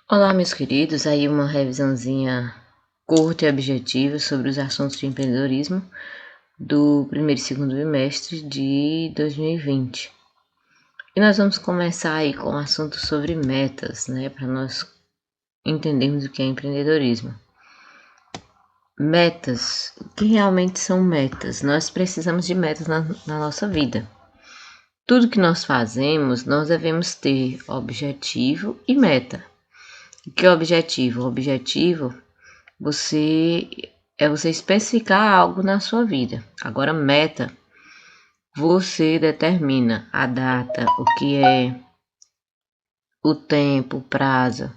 Olá, meus queridos, aí uma revisãozinha curta e objetiva sobre os assuntos de empreendedorismo do primeiro e segundo bimestre de 2020. E nós vamos começar aí com o assunto sobre metas, né, para nós entendermos o que é empreendedorismo. Metas, o que realmente são metas? Nós precisamos de metas na nossa vida. Tudo que nós fazemos, nós devemos ter objetivo e meta. O que é objetivo? O objetivo você especificar algo na sua vida. Agora, meta, você determina a data, o que é o tempo, o prazo.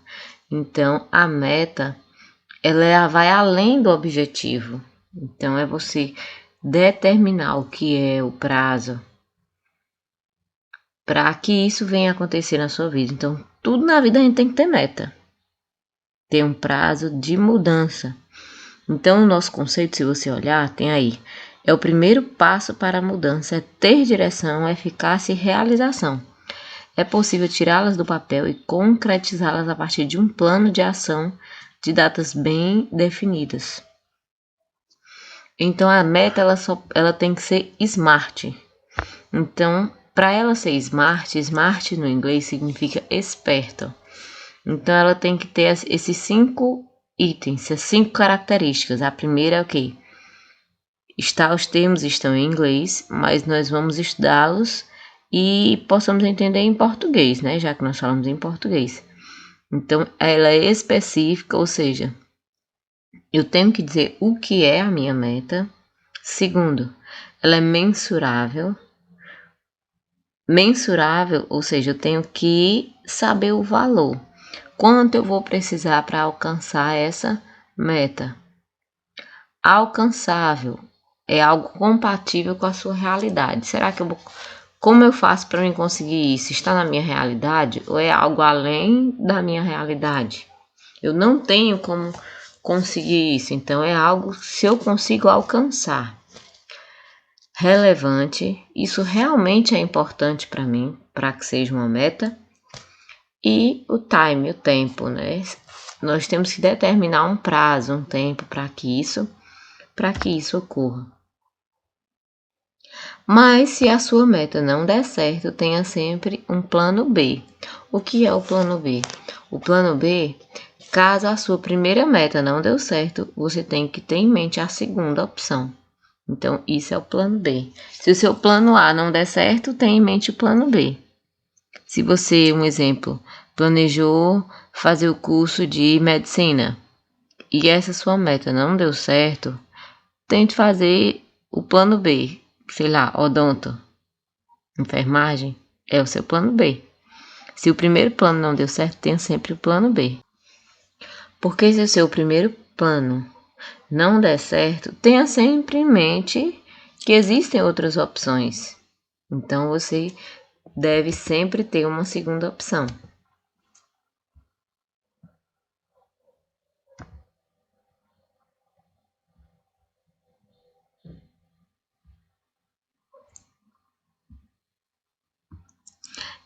Então, a meta, ela vai além do objetivo. Então, é você determinar o que é o prazo para que isso venha acontecer na sua vida. Então, tudo na vida a gente tem que ter meta. Ter um prazo de mudança. Então, o nosso conceito, se você olhar, tem aí. É o primeiro passo para a mudança, é ter direção, eficácia e realização. É possível tirá-las do papel e concretizá-las a partir de um plano de ação de datas bem definidas. Então, a meta ela tem que ser SMART. Então, para ela ser SMART no inglês significa esperto. Então, ela tem que ter esses 5 itens, essas 5 características. A primeira é o quê? Os termos estão em inglês, mas nós vamos estudá-los e possamos entender em português, né? Já que nós falamos em português. Então, ela é específica, ou seja, eu tenho que dizer o que é a minha meta. Segundo, ela é mensurável. Mensurável, ou seja, eu tenho que saber o valor. Quanto eu vou precisar para alcançar essa meta? Alcançável é algo compatível com a sua realidade. Será que como eu faço para mim conseguir isso? Está na minha realidade ou é algo além da minha realidade? Eu não tenho como conseguir isso, então é algo se eu consigo alcançar. Relevante, isso realmente é importante para mim, para que seja uma meta. E o time, o tempo, né? Nós temos que determinar um prazo, um tempo para que isso ocorra. Mas se a sua meta não der certo, tenha sempre um plano B. O que é o plano B? O plano B, caso a sua primeira meta não deu certo, você tem que ter em mente a segunda opção. Então, isso é o plano B. Se o seu plano A não der certo, tenha em mente o plano B. Se você, um exemplo, planejou fazer o curso de medicina e essa sua meta não deu certo, tente fazer o plano B. Sei lá, odonto, enfermagem, é o seu plano B. Se o primeiro plano não deu certo, tenha sempre o plano B. Porque se o seu primeiro plano não der certo, tenha sempre em mente que existem outras opções. Então, você deve sempre ter uma segunda opção.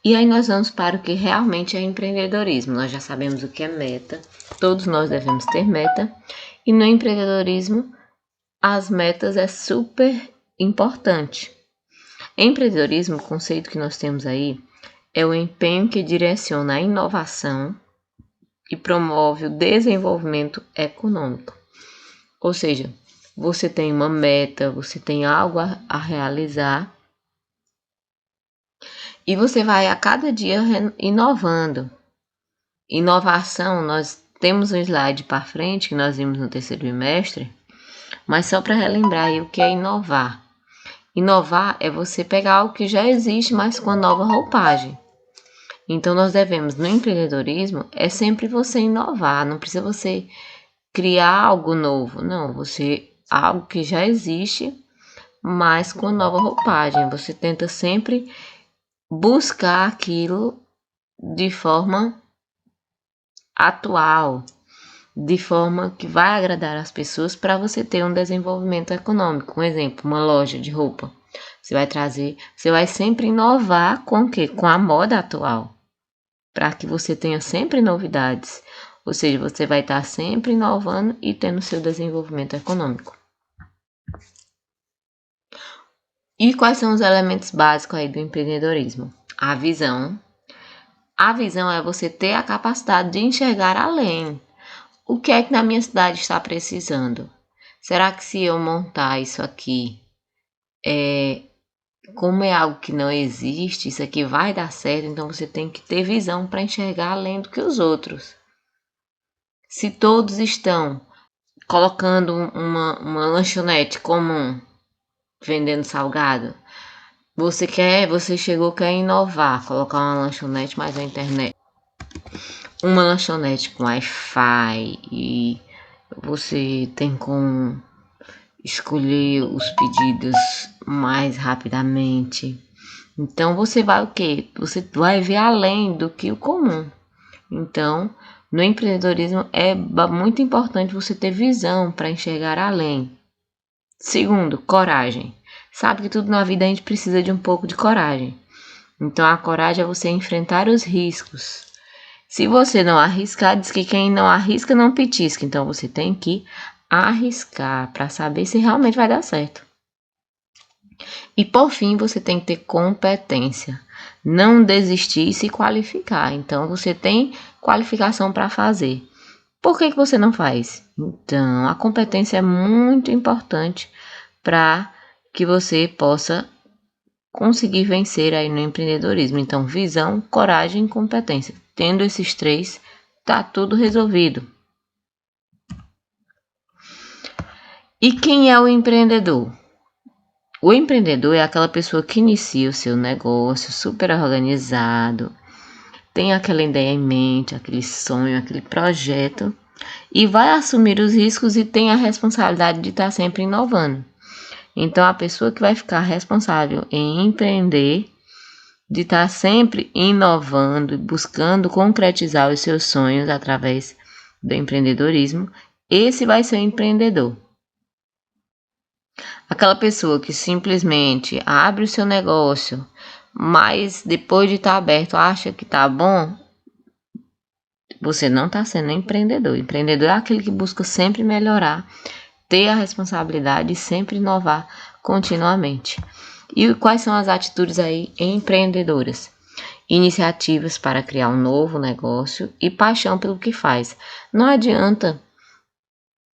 E aí nós vamos para o que realmente é empreendedorismo. Nós já sabemos o que é meta, todos nós devemos ter meta. E no empreendedorismo, as metas é super importante. Empreendedorismo, o conceito que nós temos aí, é o empenho que direciona a inovação e promove o desenvolvimento econômico. Ou seja, você tem uma meta, você tem algo a realizar e você vai a cada dia inovando. Inovação, nós temos um slide para frente que nós vimos no terceiro bimestre, mas só para relembrar aí o que é inovar. Inovar é você pegar algo que já existe, mas com a nova roupagem. Então, nós devemos, no empreendedorismo, é sempre você inovar, não precisa você criar algo novo, não, algo que já existe, mas com nova roupagem. Você tenta sempre buscar aquilo de forma atual, de forma que vai agradar as pessoas para você ter um desenvolvimento econômico. Um exemplo, uma loja de roupa. Você vai sempre inovar com o quê? Com a moda atual. para que você tenha sempre novidades. Ou seja, você vai estar sempre inovando e tendo seu desenvolvimento econômico. E quais são os elementos básicos aí do empreendedorismo? A visão. A visão é você ter a capacidade de enxergar além. O que é que na minha cidade está precisando? Será que se eu montar isso aqui, como é algo que não existe, isso aqui vai dar certo, então você tem que ter visão para enxergar além do que os outros. Se todos estão colocando uma lanchonete comum, vendendo salgado, você quer inovar, colocar uma lanchonete mais na internet. Uma lanchonete com Wi-Fi e você tem como escolher os pedidos mais rapidamente. Então você vai o quê? Você vai ver além do que o comum. Então, no empreendedorismo é muito importante você ter visão para enxergar além. Segundo, coragem. Sabe que tudo na vida a gente precisa de um pouco de coragem. Então a coragem é você enfrentar os riscos. Se você não arriscar, diz que quem não arrisca não petisca. Então você tem que arriscar para saber se realmente vai dar certo. E por fim, você tem que ter competência. Não desistir e se qualificar. Então você tem qualificação para fazer. Por que você não faz? Então, a competência é muito importante para que você possa conseguir vencer aí no empreendedorismo. Então, visão, coragem e competência. Tendo esses três, tá tudo resolvido. E quem é o empreendedor? O empreendedor é aquela pessoa que inicia o seu negócio super organizado, tem aquela ideia em mente, aquele sonho, aquele projeto e vai assumir os riscos e tem a responsabilidade de estar sempre inovando. Então, a pessoa que vai ficar responsável em empreender, de estar sempre inovando, buscando concretizar os seus sonhos através do empreendedorismo, esse vai ser o empreendedor. Aquela pessoa que simplesmente abre o seu negócio, mas depois de estar aberto acha que está bom, você não está sendo empreendedor. Empreendedor é aquele que busca sempre melhorar, ter a responsabilidade e sempre inovar continuamente. E quais são as atitudes aí empreendedoras? Iniciativas para criar um novo negócio e paixão pelo que faz. Não adianta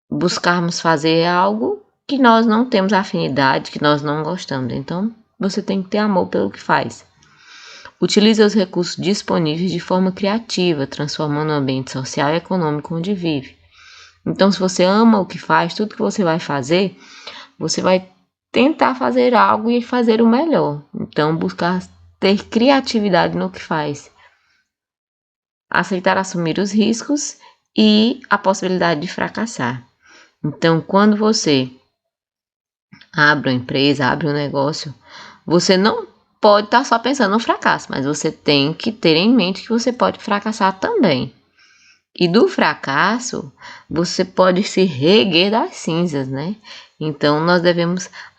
buscarmos fazer algo que nós não temos afinidade, que nós não gostamos. Então, você tem que ter amor pelo que faz. Utilize os recursos disponíveis de forma criativa, transformando o ambiente social e econômico onde vive. Então, se você ama o que faz, tudo que você vai fazer, você vai tentar fazer algo e fazer o melhor. Então, buscar ter criatividade no que faz. Aceitar assumir os riscos e a possibilidade de fracassar. Então, quando você abre uma empresa, abre um negócio, você não pode estar só pensando no fracasso, mas você tem que ter em mente que você pode fracassar também. E do fracasso, você pode se reerguer das cinzas, né? Então,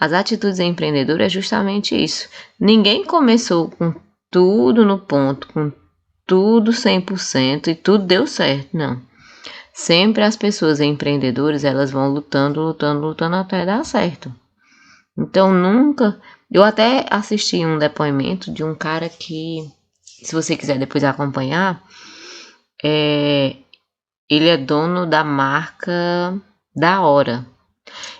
as atitudes empreendedoras é justamente isso. Ninguém começou com tudo no ponto, com tudo 100% e tudo deu certo, não. Sempre as pessoas empreendedoras, elas vão lutando até dar certo. Então, eu até assisti um depoimento de um cara que, se você quiser depois acompanhar, ele é dono da marca Da Hora.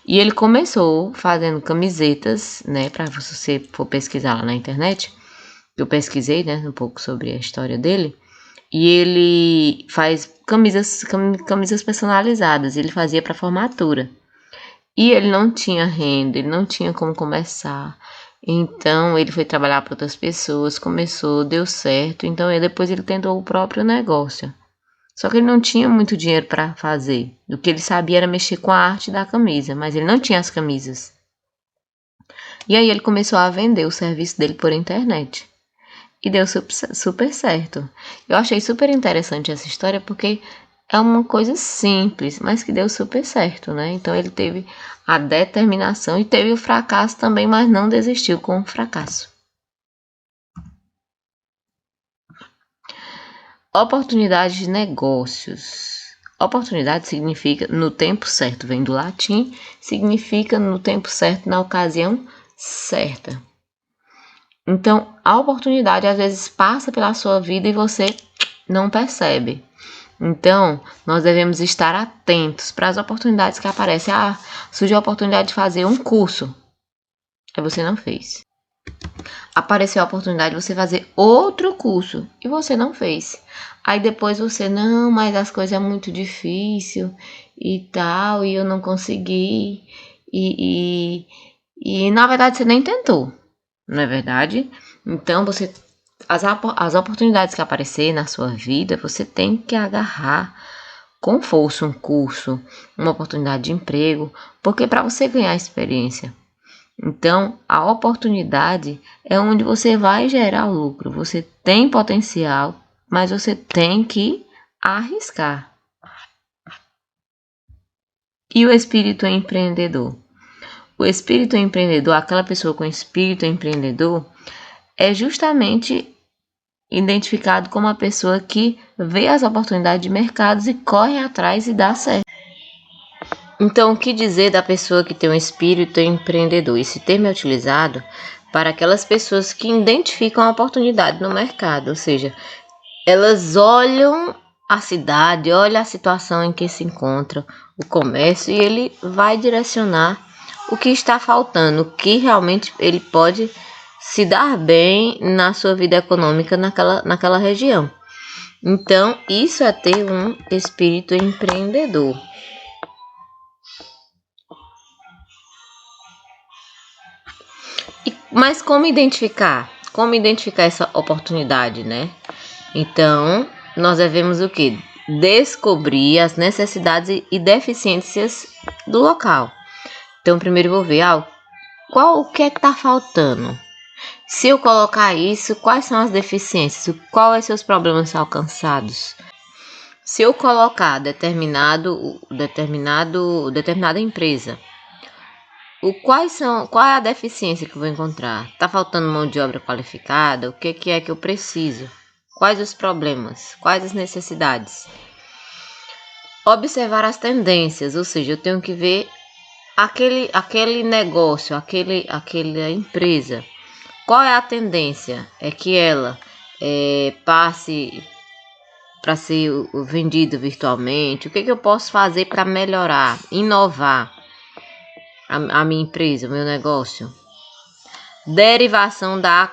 E ele começou fazendo camisetas, né, para você for pesquisar lá na internet. Eu pesquisei, né, um pouco sobre a história dele. E ele faz camisas personalizadas, ele fazia para formatura. E ele não tinha renda, ele não tinha como começar. Então ele foi trabalhar para outras pessoas, começou, deu certo. Então depois ele tentou o próprio negócio. Só que ele não tinha muito dinheiro para fazer. O que ele sabia era mexer com a arte da camisa, mas ele não tinha as camisas. E aí ele começou a vender o serviço dele por internet. E deu super certo. Eu achei super interessante essa história porque é uma coisa simples, mas que deu super certo, né? Então ele teve a determinação e teve o fracasso também, mas não desistiu com o fracasso. Oportunidade de negócios. Oportunidade significa no tempo certo, vem do latim, significa no tempo certo, na ocasião certa. Então, a oportunidade às vezes passa pela sua vida e você não percebe. Então, nós devemos estar atentos para as oportunidades que aparecem. Surgiu a oportunidade de fazer um curso, aí você não fez. Apareceu a oportunidade de você fazer outro curso e você não fez. Aí depois você, não, mas as coisas é muito difícil e tal, e eu não consegui. E na verdade você nem tentou, não é verdade? Então as oportunidades que aparecer na sua vida, você tem que agarrar com força um curso, uma oportunidade de emprego, porque para você ganhar experiência. Então, a oportunidade é onde você vai gerar o lucro. Você tem potencial, mas você tem que arriscar. E o espírito empreendedor? O espírito empreendedor, aquela pessoa com espírito empreendedor, é justamente identificado como a pessoa que vê as oportunidades de mercados e corre atrás e dá certo. Então, o que dizer da pessoa que tem um espírito empreendedor? Esse termo é utilizado para aquelas pessoas que identificam a oportunidade no mercado, ou seja, elas olham a cidade, olham a situação em que se encontra o comércio e ele vai direcionar o que está faltando, o que realmente ele pode se dar bem na sua vida econômica naquela região. Então, isso é ter um espírito empreendedor. Mas como identificar? Como identificar essa oportunidade, né? Então, nós devemos o quê? Descobrir as necessidades e deficiências do local. Então, primeiro eu vou ver, o que é que tá faltando? Se eu colocar isso, quais são as deficiências? Quais são os problemas alcançados? Se eu colocar determinada empresa, qual é a deficiência que eu vou encontrar? Tá faltando mão de obra qualificada? O que é que eu preciso? Quais os problemas? Quais as necessidades? Observar as tendências, ou seja, eu tenho que ver aquele negócio, aquela empresa. Qual é a tendência? É que ela passe para ser vendido virtualmente? O que eu posso fazer para melhorar, inovar a minha empresa, o meu negócio? Derivação da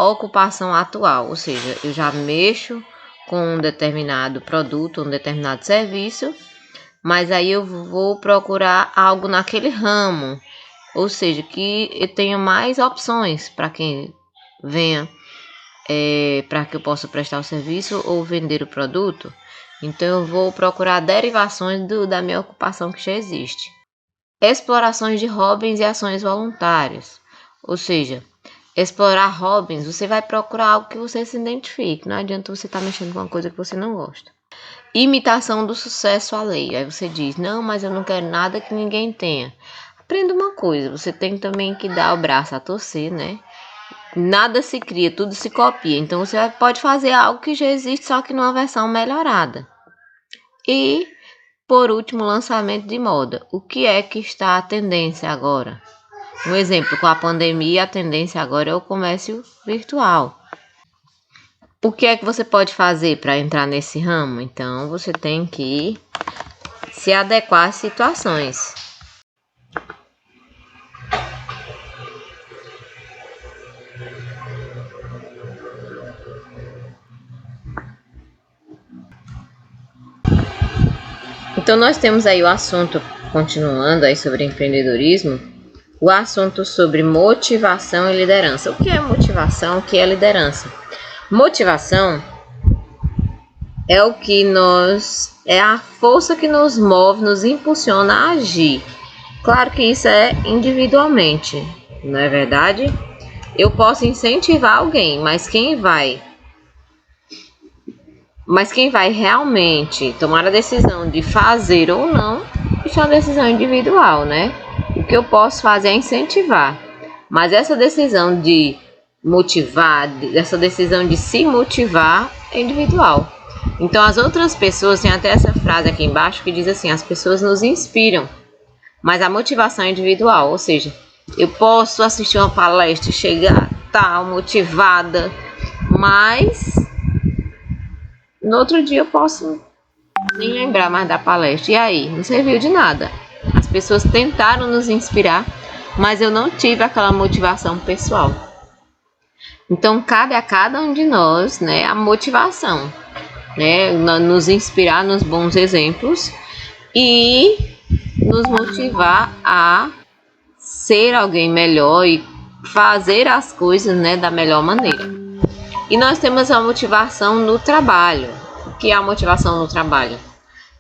ocupação atual, ou seja, eu já mexo com um determinado produto, um determinado serviço, mas aí eu vou procurar algo naquele ramo, ou seja, que eu tenha mais opções para quem venha, para que eu possa prestar o serviço ou vender o produto. Então eu vou procurar derivações da minha ocupação que já existe. Explorações de hobbies e ações voluntárias, ou seja, explorar hobbies, você vai procurar algo que você se identifique, não adianta você estar mexendo com uma coisa que você não gosta. Imitação do sucesso alheio, aí você diz, não, mas eu não quero nada que ninguém tenha. Aprenda uma coisa, você tem também que dar o braço a torcer, né? Nada se cria, tudo se copia, então você pode fazer algo que já existe, só que numa versão melhorada. E, por último, lançamento de moda. O que é que está a tendência agora? Um exemplo, com a pandemia, a tendência agora é o comércio virtual. O que é que você pode fazer para entrar nesse ramo? Então, você tem que se adequar às situações. Então, nós temos aí o assunto, continuando aí sobre empreendedorismo, o assunto sobre motivação e liderança. O que é motivação? O que é liderança? Motivação é a força que nos move, nos impulsiona a agir. Claro que isso é individualmente, não é verdade? Eu posso incentivar alguém, mas quem vai realmente tomar a decisão de fazer ou não, isso é uma decisão individual, né? O que eu posso fazer é incentivar, mas essa decisão de motivar, essa decisão de se motivar é individual. Então as outras pessoas, tem até essa frase aqui embaixo que diz assim: as pessoas nos inspiram, mas a motivação é individual. Ou seja, eu posso assistir uma palestra e chegar tal, motivada, mas no outro dia eu posso nem lembrar mais da palestra. E aí? Não serviu de nada. As pessoas tentaram nos inspirar, mas eu não tive aquela motivação pessoal. Então cabe a cada um de nós, né, a motivação, né, nos inspirar nos bons exemplos e nos motivar a ser alguém melhor e fazer as coisas, né, da melhor maneira. E nós temos a motivação no trabalho. O que é a motivação no trabalho?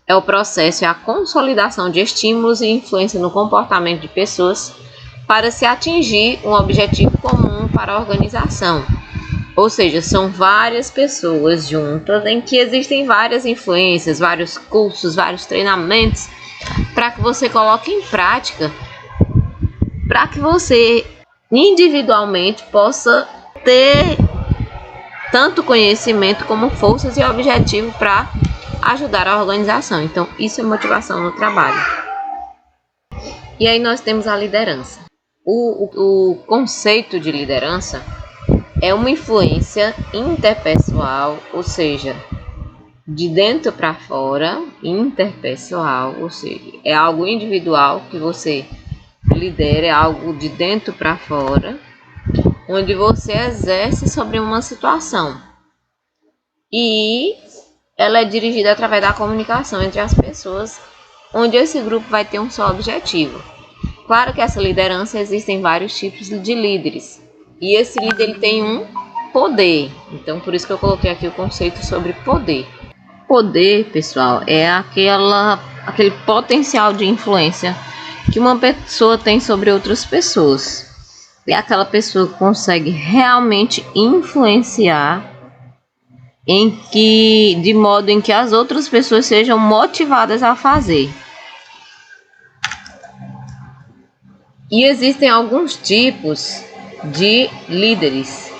É o processo, é a consolidação de estímulos e influência no comportamento de pessoas para se atingir um objetivo comum para a organização. Ou seja, são várias pessoas juntas em que existem várias influências, vários cursos, vários treinamentos para que você coloque em prática, para que você individualmente possa ter tanto conhecimento como forças e objetivo para ajudar a organização. Então, isso é motivação no trabalho. E aí nós temos a liderança. O conceito de liderança é uma influência interpessoal, ou seja, de dentro para fora, interpessoal, ou seja, é algo individual que você lidera, é algo de dentro para fora, onde você exerce sobre uma situação. E ela é dirigida através da comunicação entre as pessoas, onde esse grupo vai ter um só objetivo. Claro que essa liderança existem vários tipos de líderes. E esse líder ele tem um poder. Então, por isso que eu coloquei aqui o conceito sobre poder. Poder, pessoal, é aquele potencial de influência que uma pessoa tem sobre outras pessoas. É aquela pessoa que consegue realmente influenciar de modo em que as outras pessoas sejam motivadas a fazer. E existem alguns tipos de líderes.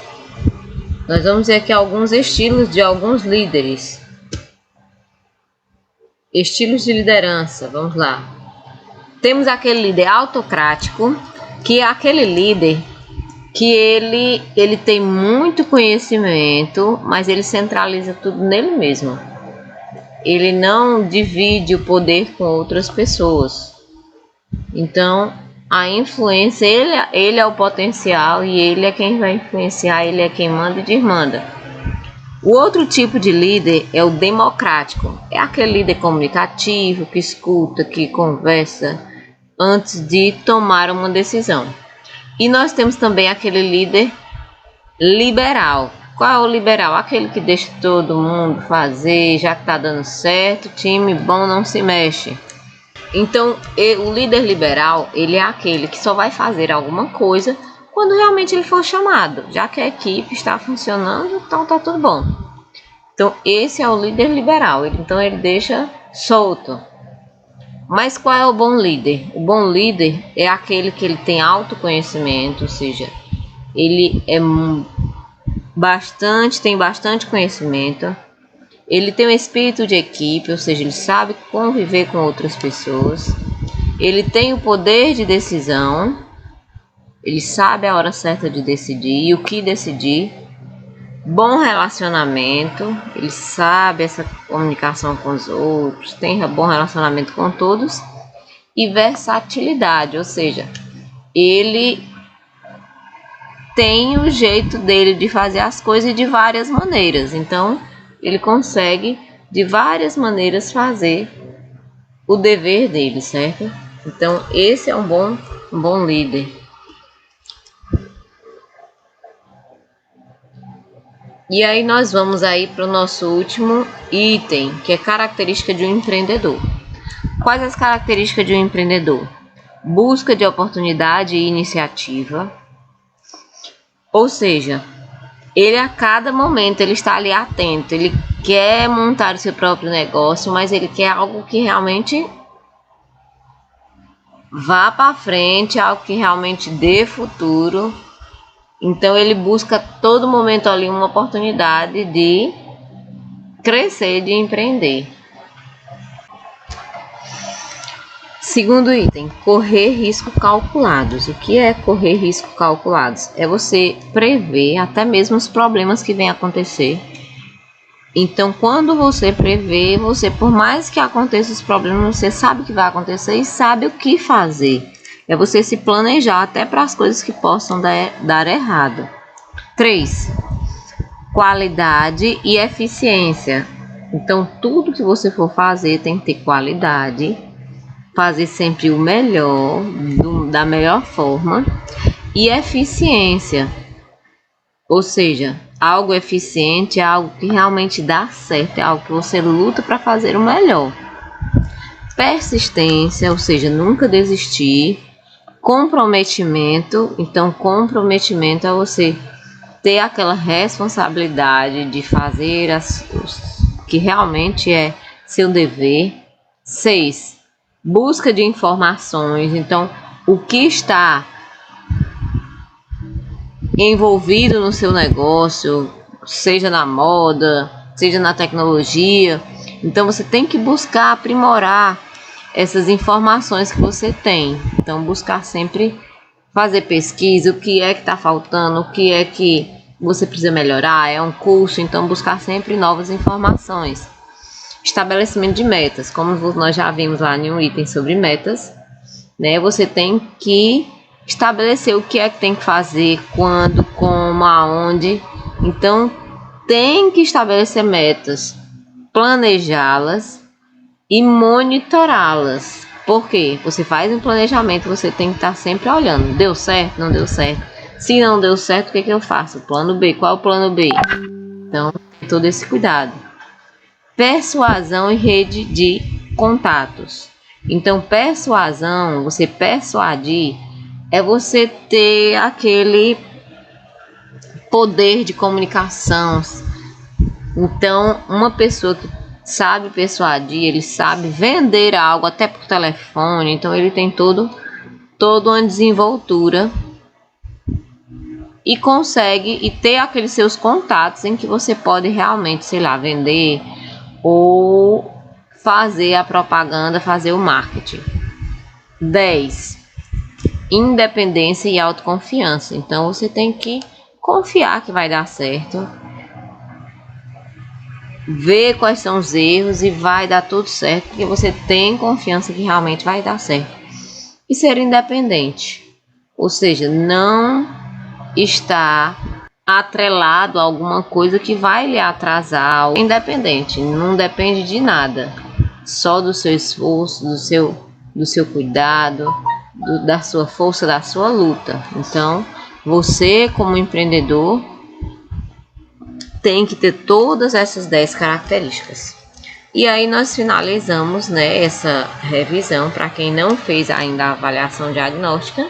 Nós vamos ver aqui alguns estilos de alguns líderes. Estilos de liderança, vamos lá. Temos aquele líder autocrático, que é aquele líder que ele tem muito conhecimento, mas ele centraliza tudo nele mesmo. Ele não divide o poder com outras pessoas. Então, a influência, ele é o potencial e ele é quem vai influenciar, ele é quem manda e desmanda. O outro tipo de líder é o democrático. É aquele líder comunicativo, que escuta, que conversa antes de tomar uma decisão. E nós temos também aquele líder liberal. Qual é o liberal? Aquele que deixa todo mundo fazer, já que está dando certo, time bom não se mexe. Então, o líder liberal, ele é aquele que só vai fazer alguma coisa quando realmente ele for chamado. Já que a equipe está funcionando, então está tudo bom. Então, esse é o líder liberal. Então, ele deixa solto. Mas qual é o bom líder? O bom líder é aquele que ele tem autoconhecimento, ou seja, ele tem bastante conhecimento. Ele tem um espírito de equipe, ou seja, ele sabe conviver com outras pessoas. Ele tem o poder de decisão. Ele sabe a hora certa de decidir e o que decidir. Bom relacionamento. Ele sabe essa comunicação com os outros. Tem bom relacionamento com todos. E versatilidade, ou seja, ele tem o jeito dele de fazer as coisas de várias maneiras. Então, ele consegue de várias maneiras fazer o dever dele, certo? Então, esse é um bom líder. E aí nós vamos aí para o nosso último item, que é característica de um empreendedor. Quais as características de um empreendedor? Busca de oportunidade e iniciativa. Ou seja, ele a cada momento ele está ali atento, ele quer montar o seu próprio negócio, mas ele quer algo que realmente vá para frente, algo que realmente dê futuro. Então ele busca a todo momento ali uma oportunidade de crescer, de empreender. Segundo item, correr riscos calculados. O que é correr riscos calculados? É você prever até mesmo os problemas que vêm acontecer. Então, quando você prevê, você, por mais que aconteça os problemas, você sabe o que vai acontecer e sabe o que fazer. É você se planejar até para as coisas que possam dar errado. 3. Qualidade e eficiência. Então, tudo que você for fazer tem que ter qualidade, fazer sempre o melhor, da melhor forma, e eficiência. Ou seja, algo eficiente é algo que realmente dá certo, é algo que você luta para fazer o melhor. Persistência, ou seja, nunca desistir. Comprometimento, então comprometimento é você ter aquela responsabilidade de fazer que realmente é seu dever. 6. Busca de informações, então o que está envolvido no seu negócio, seja na moda, seja na tecnologia, então você tem que buscar aprimorar essas informações que você tem. Então buscar sempre fazer pesquisa, o que é que está faltando, o que é que você precisa melhorar, é um curso, então buscar sempre novas informações. Estabelecimento de metas, como nós já vimos lá em um item sobre metas, né? Você tem que estabelecer o que é que tem que fazer, quando, como, aonde. Então, tem que estabelecer metas, planejá-las e monitorá-las. Por quê? Você faz um planejamento, você tem que estar sempre olhando. Deu certo? Não deu certo? Se não deu certo, o que eu faço? Plano B. Qual é o plano B? Então, todo esse cuidado. Persuasão e rede de contatos. Então, persuasão, você persuadir, é você ter aquele poder de comunicação. Então, uma pessoa que sabe persuadir, ele sabe vender algo até por telefone, então ele tem toda uma desenvoltura e consegue e ter aqueles seus contatos em que você pode realmente, sei lá, vender ou fazer a propaganda, fazer o marketing. 10. Independência e autoconfiança. Então você tem que confiar que vai dar certo, ver quais são os erros e vai dar tudo certo, porque você tem confiança que realmente vai dar certo. E ser independente, ou seja, não estar atrelado a alguma coisa que vai lhe atrasar. Independente, não depende de nada, só do seu esforço, do seu cuidado, da sua força, da sua luta. Então, você como empreendedor tem que ter todas essas 10 características. E aí nós finalizamos, né, essa revisão para quem não fez ainda a avaliação diagnóstica,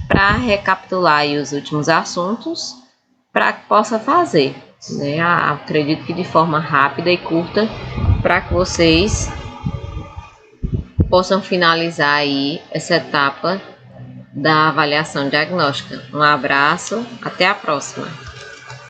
para recapitular aí os últimos assuntos, para que possa fazer, né? Acredito que de forma rápida e curta, para que vocês possam finalizar aí essa etapa da avaliação diagnóstica. Um abraço, até a próxima!